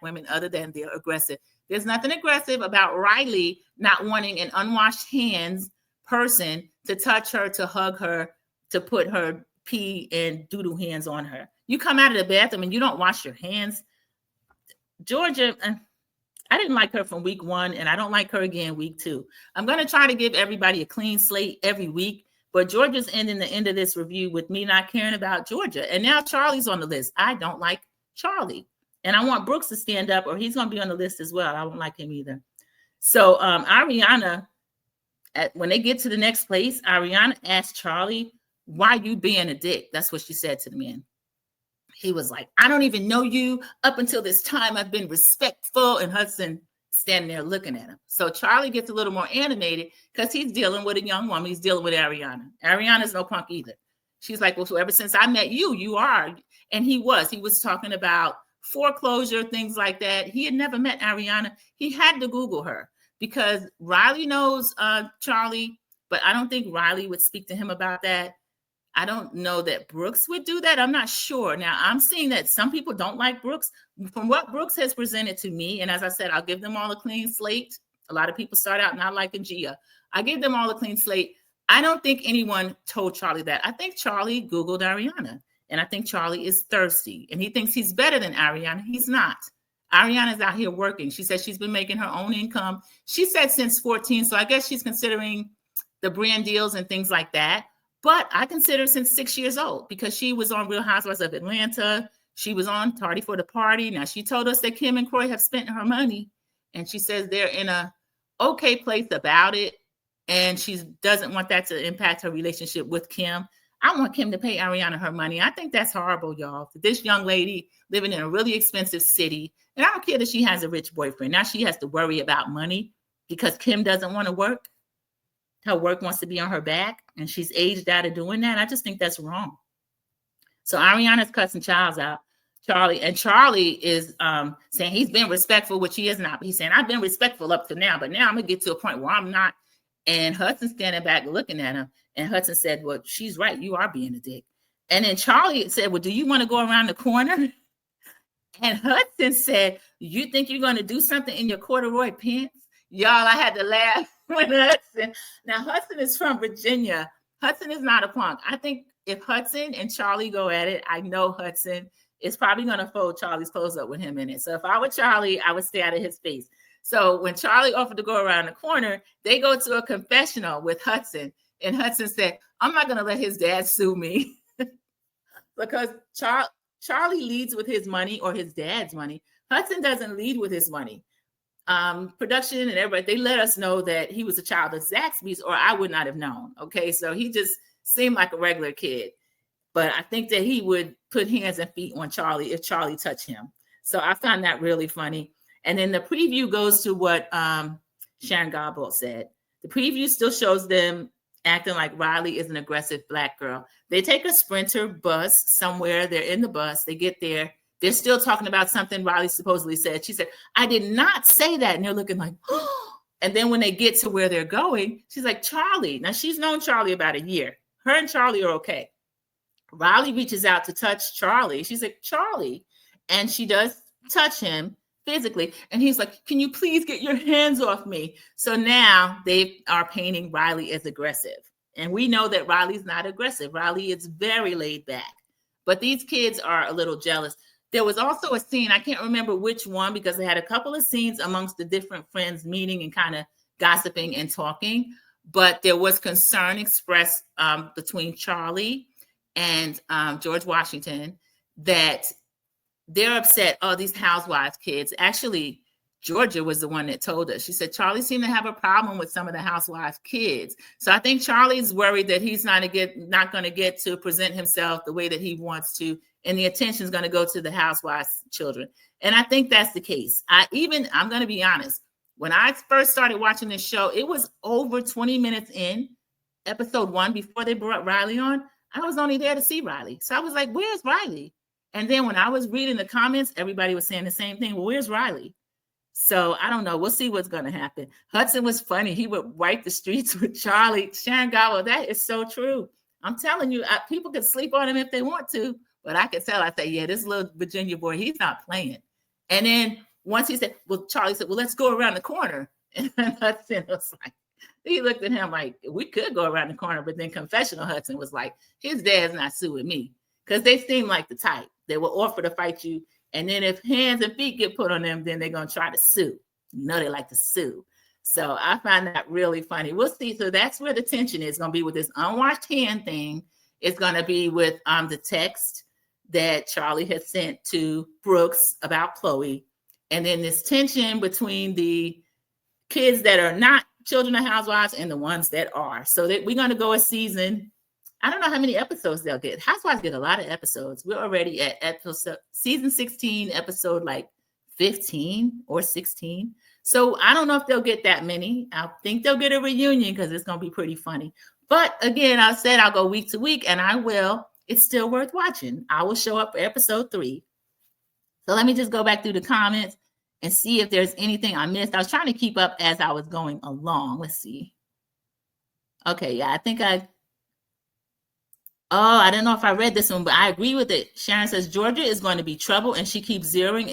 women other than they're aggressive. There's nothing aggressive about Riley not wanting an unwashed hands person to touch her, to hug her, to put her pee and doodle hands on her. You come out of the bathroom and you don't wash your hands. Georgia, I didn't like her from week 1, and I don't like her again week 2. I'm going to try to give everybody a clean slate every week, but Georgia's ending the end of this review with me not caring about Georgia. And now Charlie's on the list. I don't like Charlie. And I want Brooks to stand up, or he's going to be on the list as well. I don't like him either. So Ariana, when they get to the next place, Ariana asked Charlie, why you being a dick? That's what she said to the man. He was like, I don't even know you. Up until this time, I've been respectful. And Hudson standing there looking at him. So Charlie gets a little more animated because he's dealing with a young woman. He's dealing with Ariana. Ariana's no punk either. She's like, well, so ever since I met you, you are. And he was talking about foreclosure, things like that. He had never met Ariana. He had to Google her because Riley knows Charlie, but I don't think Riley would speak to him about that. I don't know that Brooks would do that. I'm not sure. Now, I'm seeing that some people don't like Brooks. From what Brooks has presented to me, and as I said, I'll give them all a clean slate. A lot of people start out not liking Gia. I give them all a clean slate. I don't think anyone told Charlie that. I think Charlie Googled Ariana, and I think Charlie is thirsty, and he thinks he's better than Ariana. He's not. Ariana's out here working. She said she's been making her own income. She said since 14, so I guess she's considering the brand deals and things like that. But I consider since 6 years old because she was on Real Housewives of Atlanta. She was on Tardy for the Party. Now, she told us that Kim and Kroy have spent her money, and she says they're in a okay place about it, and she doesn't want that to impact her relationship with Kim. I want Kim to pay Ariana her money. I think that's horrible, y'all. This young lady living in a really expensive city, and I don't care that she has a rich boyfriend. Now she has to worry about money because Kim doesn't want to work. Her work wants to be on her back, and she's aged out of doing that. I just think that's wrong. So Ariana's cussing Charlie, and Charlie is saying he's been respectful, which he is not. He's saying, I've been respectful up to now, but now I'm going to get to a point where I'm not. And Hudson's standing back looking at him, and Hudson said, well, she's right. You are being a dick. And then Charlie said, well, do you want to go around the corner? And Hudson said, you think you're going to do something in your corduroy pants? Y'all, I had to laugh when Hudson. Now, Hudson is from Virginia. Hudson is not a punk. I think if Hudson and Charlie go at it, I know Hudson is probably going to fold Charlie's clothes up with him in it. So if I were Charlie, I would stay out of his face. So when Charlie offered to go around the corner, they go to a confessional with Hudson. And Hudson said, I'm not going to let his dad sue me because Charlie leads with his money or his dad's money. Hudson doesn't lead with his money. Production and everybody, they let us know that he was a child of Zaxby's, or I would not have known. Okay, so he just seemed like a regular kid. But I think that he would put hands and feet on Charlie if Charlie touched him. So I found that really funny. And then the preview goes to what Sharon Gabel said. The preview still shows them acting like Riley is an aggressive Black girl. They take a Sprinter bus somewhere. They're in the bus. They get there. They're still talking about something Riley supposedly said. She said, I did not say that. And they're looking like, oh. And then when they get to where they're going, she's like, Charlie. Now, she's known Charlie about a year. Her and Charlie are okay. Riley reaches out to touch Charlie. She's like, Charlie. And she does touch him physically. And he's like, can you please get your hands off me? So now they are painting Riley as aggressive. And we know that Riley's not aggressive. Riley is very laid back. But these kids are a little jealous. There was also a scene, I can't remember which one, because they had a couple of scenes amongst the different friends meeting and kind of gossiping and talking. But there was concern expressed between Charlie and George Washington that they're upset. Oh, these housewives kids. Actually, Georgia was the one that told us. She said Charlie seemed to have a problem with some of the housewives kids. So I think Charlie's worried that he's not going to get to present himself the way that he wants to, and the attention is going to go to the housewives children. And I think that's the case. I'm going to be honest. When I first started watching this show, it was over 20 minutes in episode 1 before they brought Riley on. I was only there to see Riley. So I was like, where's Riley? And then when I was reading the comments, everybody was saying the same thing. Well, where's Riley? So I don't know. We'll see what's going to happen. Hudson was funny. He would wipe the streets with Charlie. Sharon Gabel, that is so true. I'm telling you, people can sleep on him if they want to, but I could tell. I say, yeah, this little Virginia boy, he's not playing. And then once he said, well, Charlie said, well, let's go around the corner. And Hudson was like, he looked at him like, we could go around the corner, but then confessional Hudson was like, his dad's not suing me, because they seem like the type that will offer to fight you. And then if hands and feet get put on them, then they're going to try to sue. You know, they like to sue. So I find that really funny. We'll see. So that's where the tension is going to be with this unwashed hand thing. It's going to be with the text that Charlie had sent to Brooks about Chloe. And then this tension between the kids that are not children of housewives and the ones that are. So that we're going to go a season. I don't know how many episodes they'll get. Housewives get a lot of episodes. We're already at season 16, episode like 15 or 16. So I don't know if they'll get that many. I think they'll get a reunion because it's going to be pretty funny. But again, I said I'll go week to week, and I will. It's still worth watching. I will show up for episode 3. So let me just go back through the comments and see if there's anything I missed. I was trying to keep up as I was going along. Let's see. Okay, yeah, I think I don't know if I read this one, but I agree with it. Sharon says, Georgia is going to be trouble, and she keeps zeroing in